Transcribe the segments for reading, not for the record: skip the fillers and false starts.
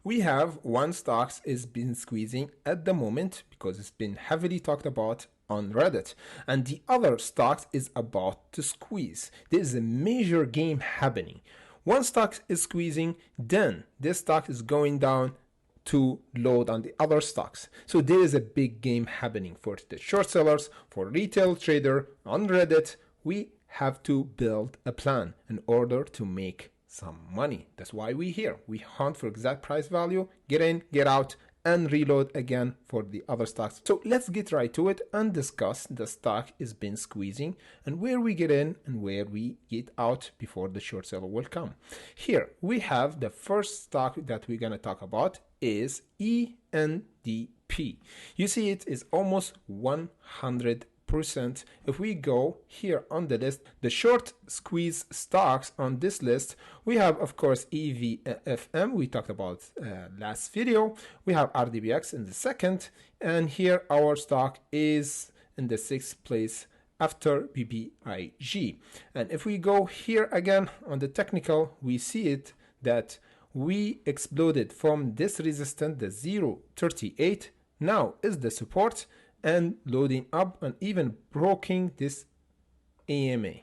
We have one stocks is been squeezing at the moment because it's been heavily talked about on Reddit, and the other stocks is about to squeeze. There is a major game happening. One stock is squeezing, then this stock is going down to load on the other stocks. So there is a big game happening for the short sellers, for retail trader on Reddit. We have to build a plan in order to make some money. That's why we here. We hunt for exact price value, get in, get out, and reload again for the other stocks. So let's get right to it and discuss the stock is been squeezing and where we get in and where we get out before the short seller will come. Here we have the first stock that we're gonna talk about is ENDP. You see it is almost 100%. If we go here on the list, the short squeeze stocks on this list, we have of course EVFM, we talked about last video. We have RDBX in the second, and here our stock is in the sixth place after BBIG. And if we go here again on the technical, we see it that we exploded from this resistance, the 0.38, now is the support, and loading up and even breaking this AMA.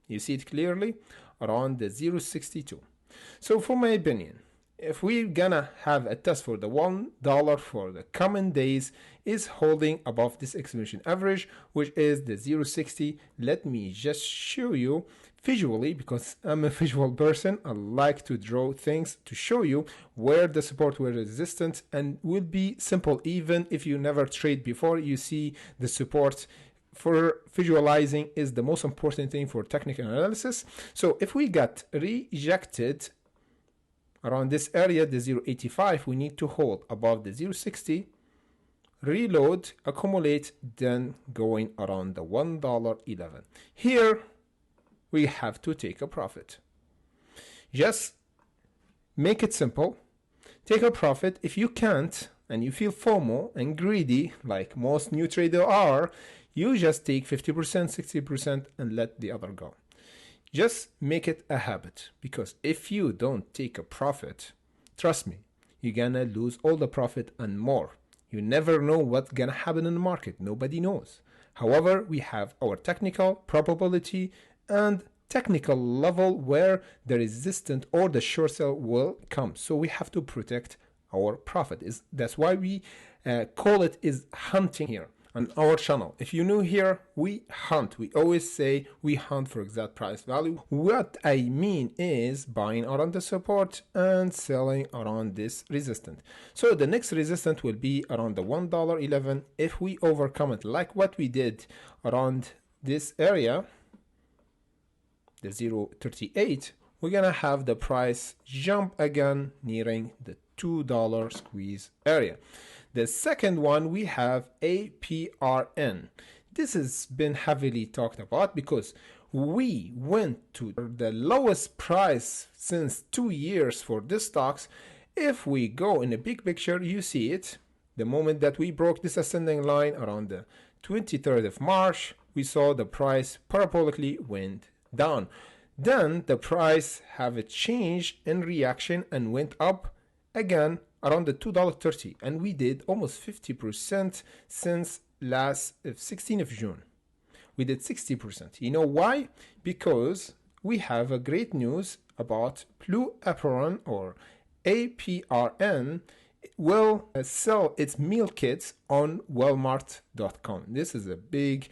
You see it clearly around the 0.62. So for my opinion, if we're gonna have a test for the $1 for the coming days is holding above this exponential average, which is the 0.60. Let me just show you visually, because I'm a visual person. I like to draw things to show you where the support, where resistance, and will be simple. Even if you never trade before, you see the support. For visualizing is the most important thing for technical analysis. So if we got rejected around this area, the 0.85, we need to hold above the 0.60, reload, accumulate, then going around the $1.11. Here we have to take a profit. Just make it simple. Take a profit. If you can't and you feel FOMO and greedy like most new traders are, you just take 50%, 60% and let the other go. Just make it a habit, because if you don't take a profit, trust me, you're gonna lose all the profit and more. You never know what's gonna happen in the market. Nobody knows. However, we have our technical probability and technical level where the resistance or the short sell will come. So we have to protect our profit. That's why we call it is hunting here on our channel. If you're new here, we hunt. We always say we hunt for exact price value. What I mean is buying around the support and selling around this resistance. So the next resistance will be around the $1.11. If we overcome it like what we did around this area, the 0.38, we're gonna have the price jump again nearing the $2 squeeze area. The second one, we have APRN. This has been heavily talked about because we went to the lowest price since 2 years for this stocks. If we go in a big picture, you see it. The moment that we broke this ascending line around the 23rd of March, we saw the price parabolically went down. Then the price have a change in reaction and went up again around the $2.30, and we did almost 50% since last 16th of June. We did 60%. You know why? Because we have a great news about Blue Apron or APRN will sell its meal kits on Walmart.com. This is a big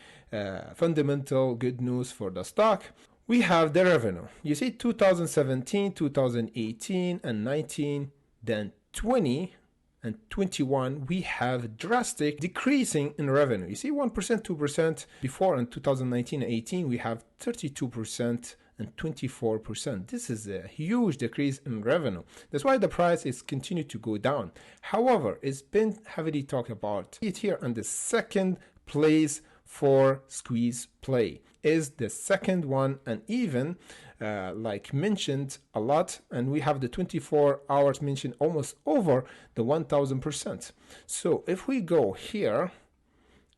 fundamental good news for the stock. We have the revenue. You see 2017, 2018, and 19, then 20 and 21, we have drastic decreasing in revenue. You see 1%, 2% before. In 2019 and 18, we have 32% and 24%. This is a huge decrease in revenue. That's why the price is continued to go down. However, it's been heavily talked about. It here on the second place for squeeze play is the second one, and even like mentioned a lot, and we have the 24 hours mentioned almost over the 1000%. So if we go here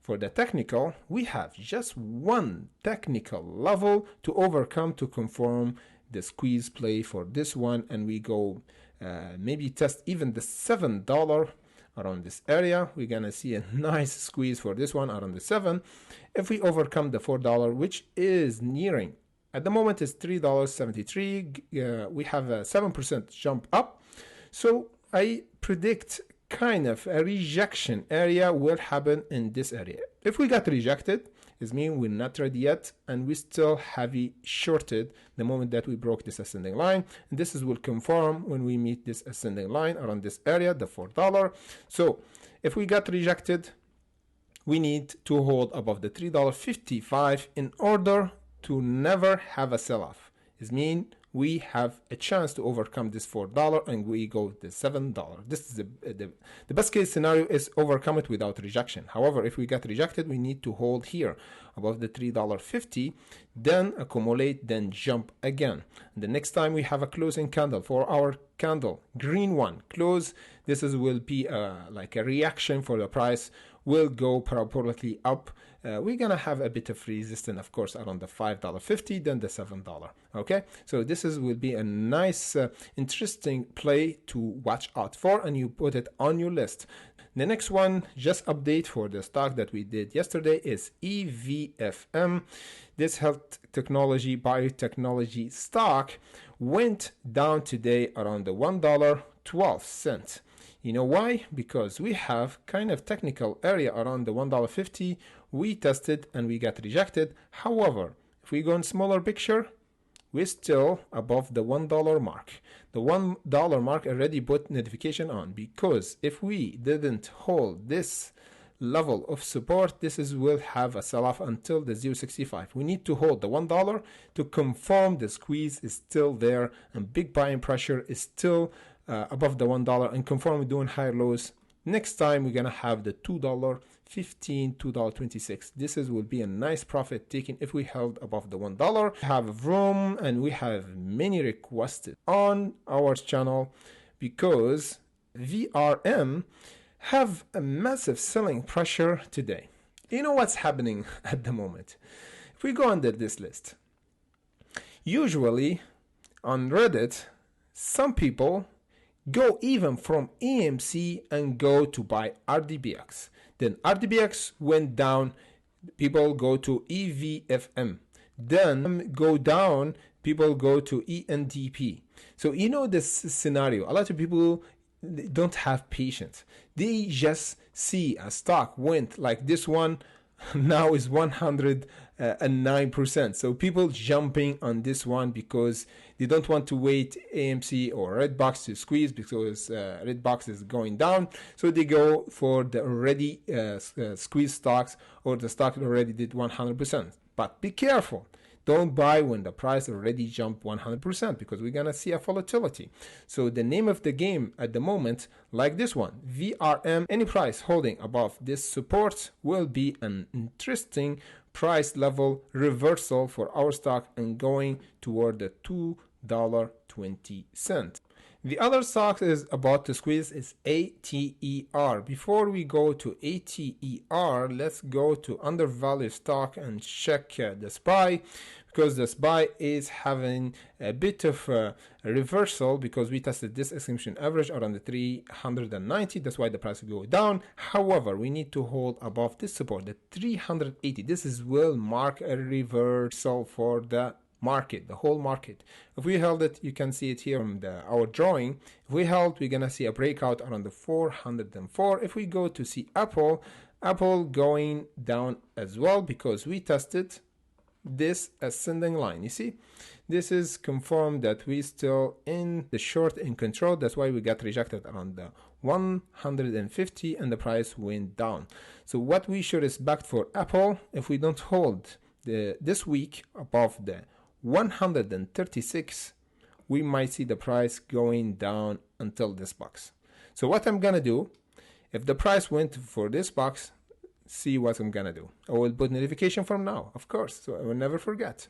for the technical, we have just one technical level to overcome to confirm the squeeze play for this one, and we go maybe test even the $7 around this area. We're gonna see a nice squeeze for this one around the 7. If we overcome the $4, which is nearing, at the moment is $3.73, we have a 7% jump up. So I predict kind of a rejection area will happen in this area. If we got rejected, it means we're not ready yet, and we still heavy shorted the moment that we broke this ascending line. And this will confirm when we meet this ascending line around this area, the $4. So if we got rejected, we need to hold above the $3.55 in order to never have a sell-off. It means we have a chance to overcome this $4 and we go the $7. This is the best case scenario is overcome it without rejection. However, if we get rejected, we need to hold here above the $3.50, then accumulate, then jump again. And the next time we have a closing candle for our candle, green one, close, this will be like a reaction for the price, will go properly up. We're gonna have a bit of resistance, of course, around the $5.50, then the $7. Okay, so this will be a nice, interesting play to watch out for, and you put it on your list. The next one, just update for the stock that we did yesterday, is EVFM. This health technology, biotechnology stock went down today around the $1.12. You know why? Because we have kind of technical area around the $1.50. We tested and we got rejected. However, if we go in smaller picture, we're still above the $1 mark. The $1 mark already put notification on, because if we didn't hold this level of support, will have a sell-off until the 0.65. We need to hold the $1 to confirm the squeeze is still there and big buying pressure is still above the $1 and confirm we're doing higher lows. Next time we're gonna have the $2.15, $2.26. This will be a nice profit taken if we held above the $1. We have Vroom, and we have many requested on our channel because VRM have a massive selling pressure today. You know what's happening at the moment? If we go under this list, usually on Reddit, some people go even from AMC and go to buy RDBX. Then RDBX went down, people go to EVFM. Then go down, people go to ENDP. So you know this scenario. A lot of people don't have patience. They just see a stock went like this one, now is 109%. So people jumping on this one because they don't want to wait AMC or Redbox to squeeze, because Redbox is going down. So they go for the already squeezed stocks, or the stock already did 100%. But be careful. Don't buy when the price already jumped 100%, because we're gonna see a volatility. So the name of the game at the moment, like this one, VRM, any price holding above this support will be an interesting price level reversal for our stock and going toward the $2.20. The other stock is about to squeeze is ATER. Before we go to ATER, let's go to undervalued stock and check the SPY, because the SPY is having a bit of a reversal, because we tested this execution average around the 390. That's why the price will go down. However, we need to hold above this support, the 380. This will mark a reversal for the market, the whole market. If we held it, you can see it here on our drawing. If we held, we're gonna see a breakout around the 404. If we go to see Apple going down as well, because we tested this ascending line. You see, this is confirmed that we still in the short in control. That's why we got rejected around the 150 and the price went down. So what we should expect for Apple, if we don't hold this week above the 136, we might see the price going down until this box. So what I'm gonna do, if the price went for this box, see what I'm gonna do. I will put notification from now, of course, so I will never forget.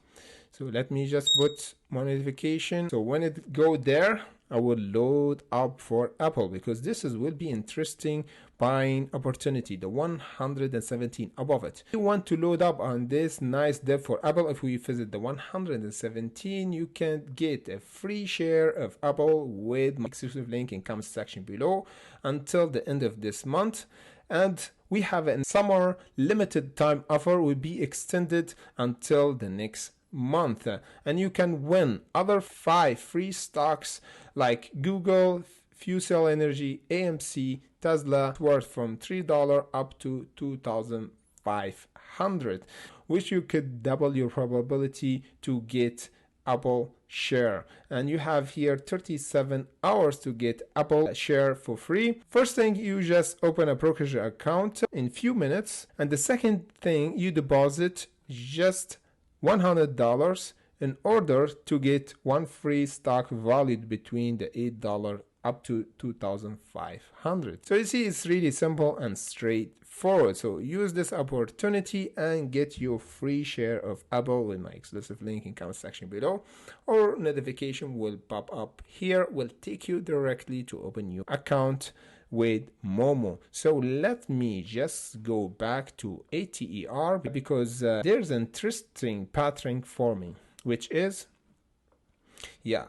So let me just put my notification. So when it go there, I will load up for Apple because will be interesting buying opportunity, the 117 above it. If you want to load up on this nice dip for Apple, if we visit the 117, you can get a free share of Apple with my exclusive link in comment section below until the end of this month. And we have a summer limited time offer will be extended until the next month, and you can win other 5 free stocks like Google, Fuel Energy, AMC, Tesla, worth from $3 up to 2,500, which you could double your probability to get Apple share. And you have here 37 hours to get Apple share for free. First thing, you just open a brokerage account in few minutes, and the second thing, you deposit just $100 in order to get one free stock valued between the $8 up to 2,500. So you see, it's really simple and straightforward. So use this opportunity and get your free share of Apple with my exclusive link in comment section below, or notification will pop up here, will take you directly to open your account with Momo. So let me just go back to ATER because there's an interesting pattern forming, which is,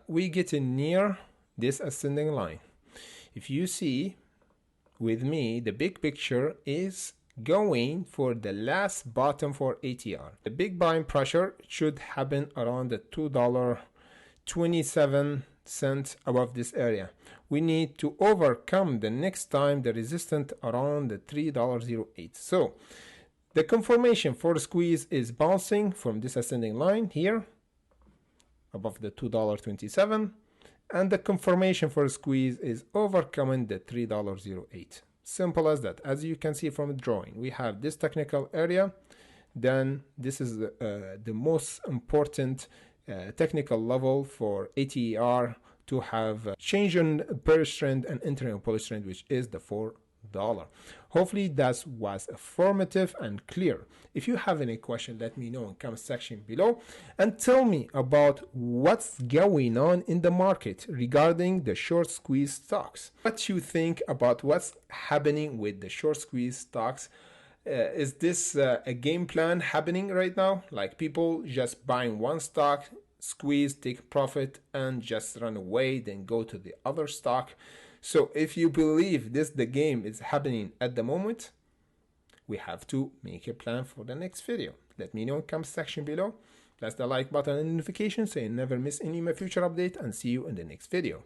we get near this ascending line. If you see with me, the big picture is going for the last bottom for ATR. The big buying pressure should happen around the $2.27 above this area. We need to overcome the next time the resistance around the $3.08. So the confirmation for the squeeze is bouncing from this ascending line here above the $2.27, and the confirmation for a squeeze is overcoming the $3.08. Simple as that. As you can see from the drawing, we have this technical area, then this is the most important technical level for ATER to have change in bearish trend and entering a bullish trend, which is the $4. Hopefully that was informative and clear. If you have any question, let me know in comment section below, and tell me about what's going on in the market regarding the short squeeze stocks. What you think about what's happening with the short squeeze stocks? Is this a game plan happening right now? Like people just buying one stock, squeeze, take profit, and just run away, then go to the other stock. So if you believe the game is happening at the moment, we have to make a plan for the next video. Let me know in the comment section below. Press the like button and notification so you never miss any of my future update, and see you in the next video.